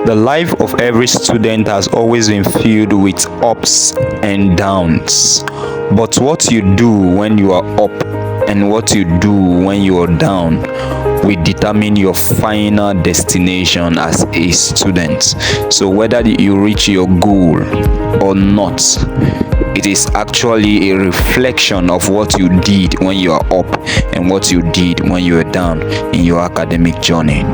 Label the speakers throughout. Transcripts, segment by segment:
Speaker 1: The life of every student has always been filled with ups and downs. But what you do when you are up and what you do when you are down will determine your final destination as a student. So whether you reach your goal or not, it is actually a reflection of what you did when you are up and what you did when you are down in your academic journey.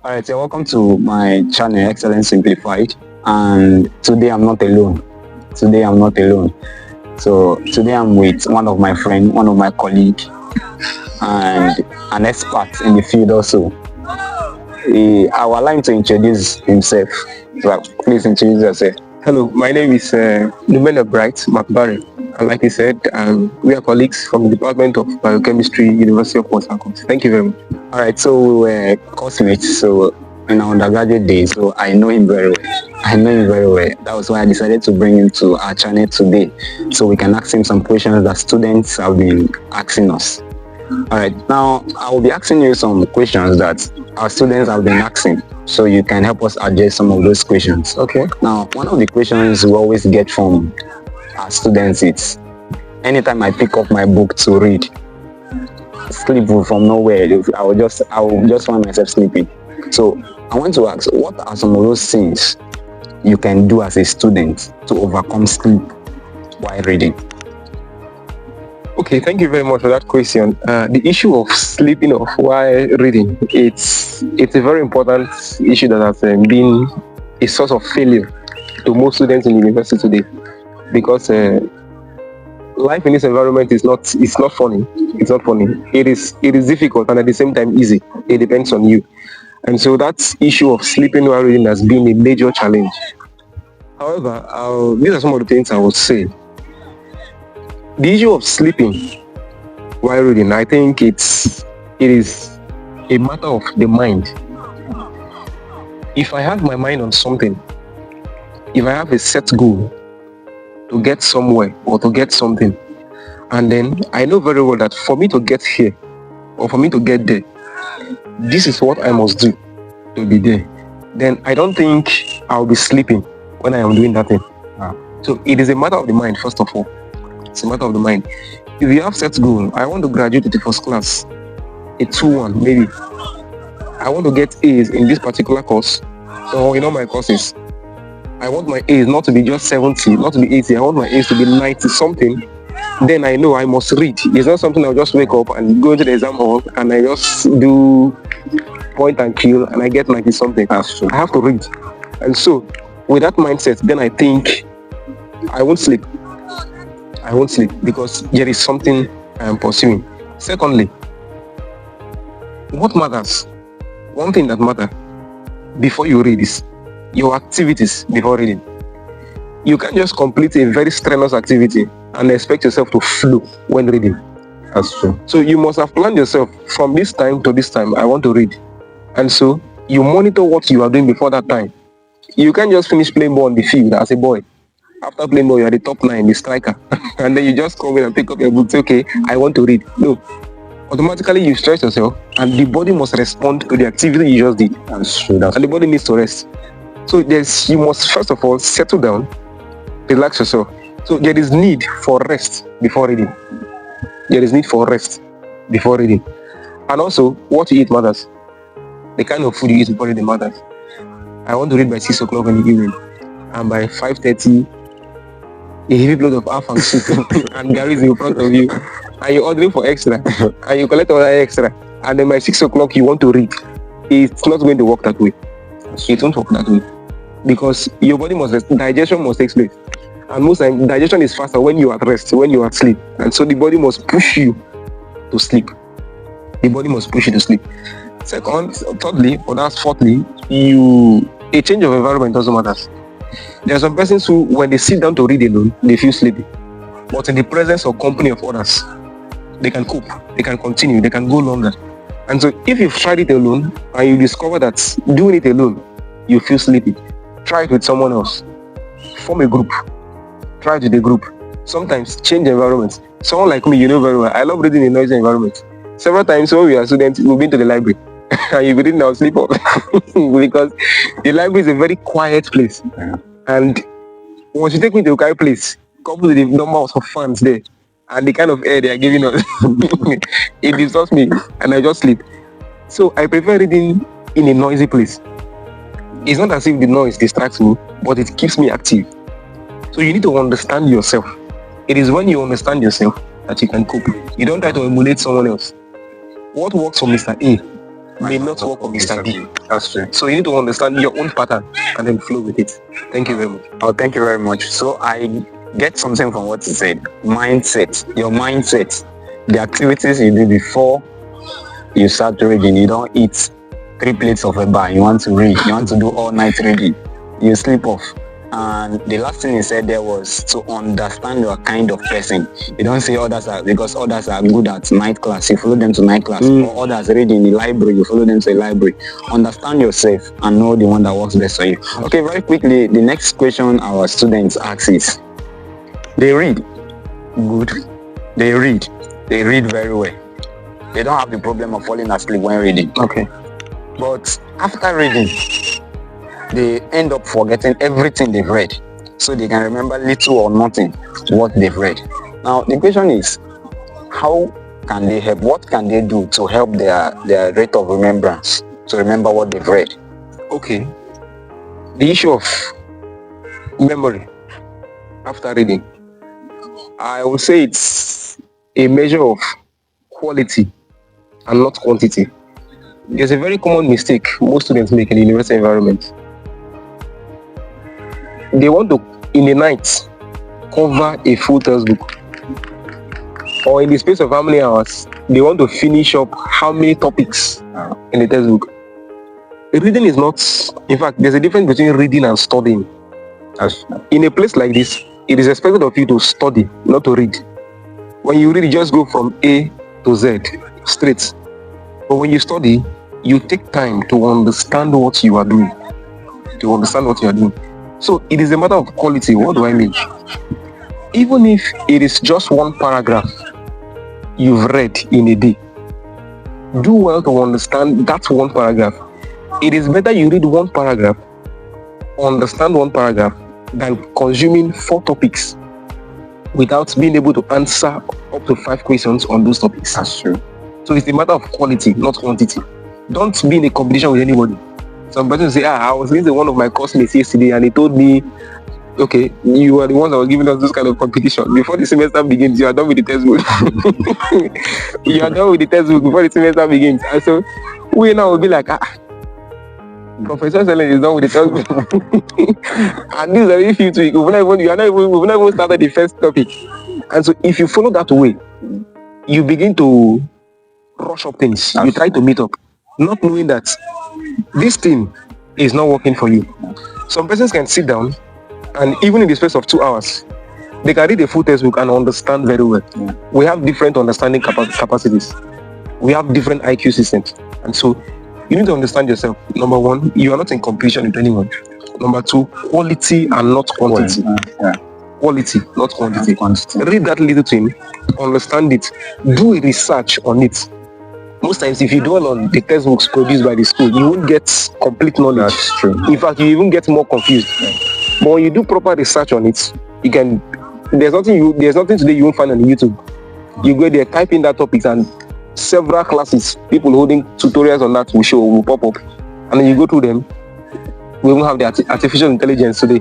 Speaker 2: Alright, so welcome to my channel Excellence Simplified, and today I'm not alone. So today I'm with one of my friends, one of my colleagues, and an expert in the field also. I would like to introduce himself. So please introduce yourself.
Speaker 3: Hello, my name is Lumena Bright Makbari, and like he said, we are colleagues from the Department of Biochemistry, University of Port Harcourt. Thank you very much.
Speaker 2: Alright, so we were classmates, so in our undergraduate days, so I know him very well. That was why I decided to bring him to our channel today, so we can ask him some questions that students have been asking us. Alright, now I will be asking you some questions that our students have been asking, so you can help us address some of those questions.
Speaker 3: Okay.
Speaker 2: Now, one of the questions we always get from our students is, anytime I pick up my book to read, sleep from nowhere, I will just find myself sleeping. So I want to ask, what are some of those things you can do as a student to overcome sleep while reading?
Speaker 3: Okay, thank you very much for that question. The issue of sleeping off while reading, it's a very important issue that has been a source of failure to most students in university today, because life in this environment is not funny. It's not funny. It is difficult and at the same time easy. It depends on you. And so that issue of sleeping while reading has been a major challenge. However, these are some of the things I would say. The issue of sleeping while reading, I think it is a matter of the mind. If I have my mind on something, if I have a set goal to get somewhere or to get something, and then I know very well that for me to get here or for me to get there, this is what I must do to be there, then I don't think I'll be sleeping when I am doing that thing. So it is a matter of the mind, first of all. It's a matter of the mind. If you have set goal, I want to graduate with the first class, a 2-1 maybe. I want to get A's in this particular course or in all my courses. I want my A's not to be just 70, not to be 80. I want my A's to be 90 something. Then I know I must read. It's not something I'll just wake up and go into the exam hall and I just do point and kill and I get 90 something. I have to read. And so with that mindset, then I think I won't sleep because there is something I am pursuing. Secondly, what matters? One thing that matters before you read is your activities before reading. You can't just complete a very strenuous activity and expect yourself to flow when reading.
Speaker 2: That's true.
Speaker 3: So you must have planned yourself from this time to this time, I want to read. And so you monitor what you are doing before that time. You can't just finish playing ball on the field as a boy. After playing ball, you are the top 9, the striker. And then you just come in and pick up your book, say, okay, I want to read. No. Automatically you stress yourself and the body must respond to the activity you just did.
Speaker 2: That's true.
Speaker 3: And the body needs to rest. So you must first of all settle down, relax yourself. So there is need for rest before reading. And also, what you eat matters. The kind of food you eat before reading matters. I want to read by 6 o'clock in the evening, and by 5:30, a heavy load of half and soup and Gary is in front of you, and you're ordering for extra, and you collect all that extra, and then by 6 o'clock you want to read. It's not going to work that way. It won't work that way, because your body digestion must take place, and most times digestion is faster when you are at rest, when you are asleep, and so the body must push you to sleep. Thirdly, or that's fourthly, a change of environment also matters. There are some persons who, when they sit down to read alone, they feel sleepy, but in the presence or company of others, they can cope, they can continue, they can go longer. And so if you've tried it alone and you discover that doing it alone you feel sleepy, try it with someone else. Form a group. Try it with a group. Sometimes change environments. Someone like me, you know very well, I love reading in noisy environment. Several times when we are students, we've been to the library. And you'll be reading, I'll sleep off. Because the library is a very quiet place. And once you take me to a quiet place, coupled with the number of fans there, and the kind of air they are giving us, it disturbs me, and I just sleep. So I prefer reading in a noisy place. It's not as if the noise distracts me, but it keeps me active. So you need to understand yourself. It is when you understand yourself that you can cope. You don't try to emulate someone else. What works for Mr. A may not work for Mr. B.
Speaker 2: That's true.
Speaker 3: So you need to understand your own pattern and then flow with it. Thank you very much.
Speaker 2: Oh, thank you very much. So I get something from what you said. Mindset. Your mindset. The activities you do before you start reading. You don't eat 3 plates of a bar. You want to read. You want to do all night reading. You sleep off. And the last thing you said there was to understand your kind of person. You don't say others are, because others are good at night class, you follow them to night class. Or others read in the library, you follow them to the library. Understand yourself and know the one that works best for you. Okay, very quickly, the next question our students ask is, they read good, they read very well. They don't have the problem of falling asleep when reading.
Speaker 3: Okay.
Speaker 2: But after reading, they end up forgetting everything they've read, so they can remember little or nothing what they've read. Now the question is, how can they help? What can they do to help their rate of remembrance, to remember what they've read?
Speaker 3: Okay. The issue of memory after reading, I would say it's a measure of quality and not quantity. There's a very common mistake most students make in the university environment. They want to, in the night, cover a full textbook. Or in the space of how many hours, they want to finish up how many topics in the textbook. Reading is not, in fact, there's a difference between reading and studying. In a place like this, it is expected of you to study, not to read. When you read, you just go from A to Z, straight. But when you study, you take time to understand what you are doing. So it is a matter of quality. What do I mean? Even if it is just one paragraph you've read in a day, do well to understand that one paragraph. It is better you read one paragraph, understand one paragraph, than consuming 4 topics without being able to answer up to 5 questions on those topics.
Speaker 2: That's true.
Speaker 3: So it's a matter of quality, not quantity. Don't be in a competition with anybody. Some person say, I was listening to one of my classmates yesterday and he told me, okay, you are the ones that were giving us this kind of competition. Before the semester begins, you are done with the textbook. You are done with the textbook before the semester begins. And so we now will be like, Professor Selen is done with the textbook. And these are very few to we've not even started the first topic. And so if you follow that way, you begin to rush up things. You try to meet up, not knowing that this thing is not working for you. Some persons can sit down and even in the space of 2 hours, they can read a full textbook and understand very well. We have different understanding capacities. We have different IQ systems. And so you need to understand yourself. Number 1, you are not in competition with anyone. Number 2, quality and not quantity. Quality, not quantity. Read that little thing, understand it, do a research on it. Most times, if you dwell on the textbooks produced by the school, you won't get complete knowledge.
Speaker 2: That's true.
Speaker 3: In fact, you even get more confused. But when you do proper research on it, you can. There's nothing today you won't find on YouTube. You go there, type in that topic, and several classes, people holding tutorials on that will pop up, and then you go through them. We even have the artificial intelligence today.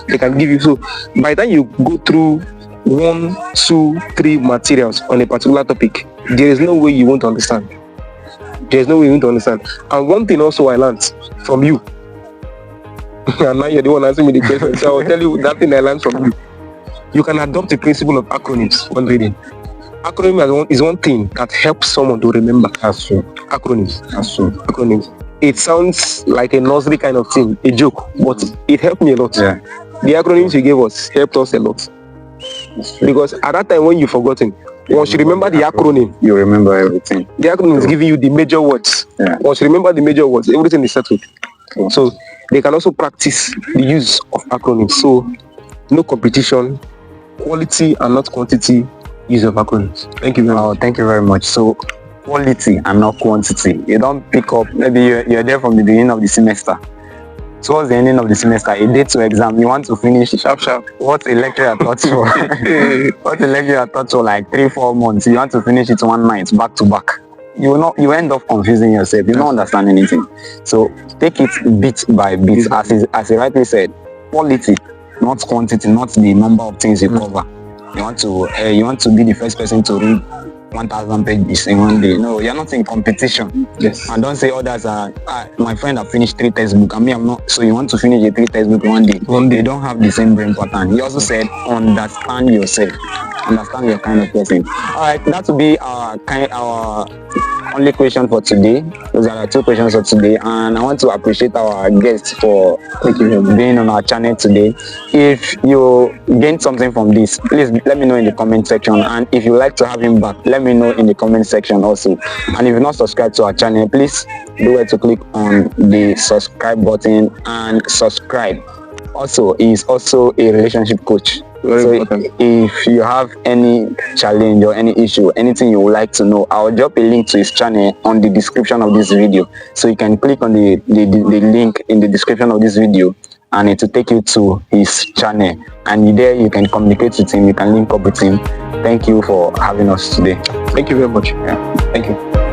Speaker 3: They can give you, so by the time you go through 1, 2, 3 materials on a particular topic, there is no way you won't understand. And one thing also I learned from you, and now you're the one answering me the question, so I will tell you that thing I learned from you. You can adopt the principle of acronyms when reading. Acronym is one thing that helps someone to remember.
Speaker 2: That's true.
Speaker 3: Acronyms. It sounds like a nursery kind of thing, a joke, but it helped me a lot.
Speaker 2: Yeah.
Speaker 3: The acronyms you gave us helped us a lot. Because at that time when you've forgotten, once you remember the acronym,
Speaker 2: you remember everything.
Speaker 3: The acronym is giving you the major words.
Speaker 2: Yeah.
Speaker 3: Once you remember the major words, everything is settled. So they can also practice the use of acronyms. So no competition, quality and not quantity, use of acronyms. Thank you very
Speaker 2: Oh,
Speaker 3: much.
Speaker 2: thank you very much. So, quality and not quantity. You don't pick up, maybe you're there from the beginning of the semester. Towards the ending of the semester, a day to exam, you want to finish
Speaker 3: Sharp.
Speaker 2: what a lecturer taught for what a lecturer taught for like 3-4 months. You want to finish it one night back to back. You end up confusing yourself. You don't understand anything. So take it bit by bit, as he rightly said, quality, not quantity, not the number of things you cover. You want to be the first person to read 1,000 pages in one day. No, you're not in competition.
Speaker 3: Yes.
Speaker 2: And don't say others are, my friend have finished 3 textbooks and me I'm not. So you want to finish a 3 textbook in one day. They don't have the same brain pattern. He also said, understand yourself. Understand your kind of person. Alright, that will be our only question for today. Those are the 2 questions for today, and I want to appreciate our guests for being on our channel today. If you gained something from this, please let me know in the comment section, and if you like to have him back, let me know in the comment section also. And if you're not subscribed to our channel, please do well to click on the subscribe button and subscribe. Also, he is also a relationship coach. So if you have any challenge or any issue, anything you would like to know, I'll drop a link to his channel on the description of this video. So you can click on the link in the description of this video and it will take you to his channel. And there you can communicate with him, you can link up with him. Thank you for having us today.
Speaker 3: Thank you very much.
Speaker 2: Yeah. Thank you.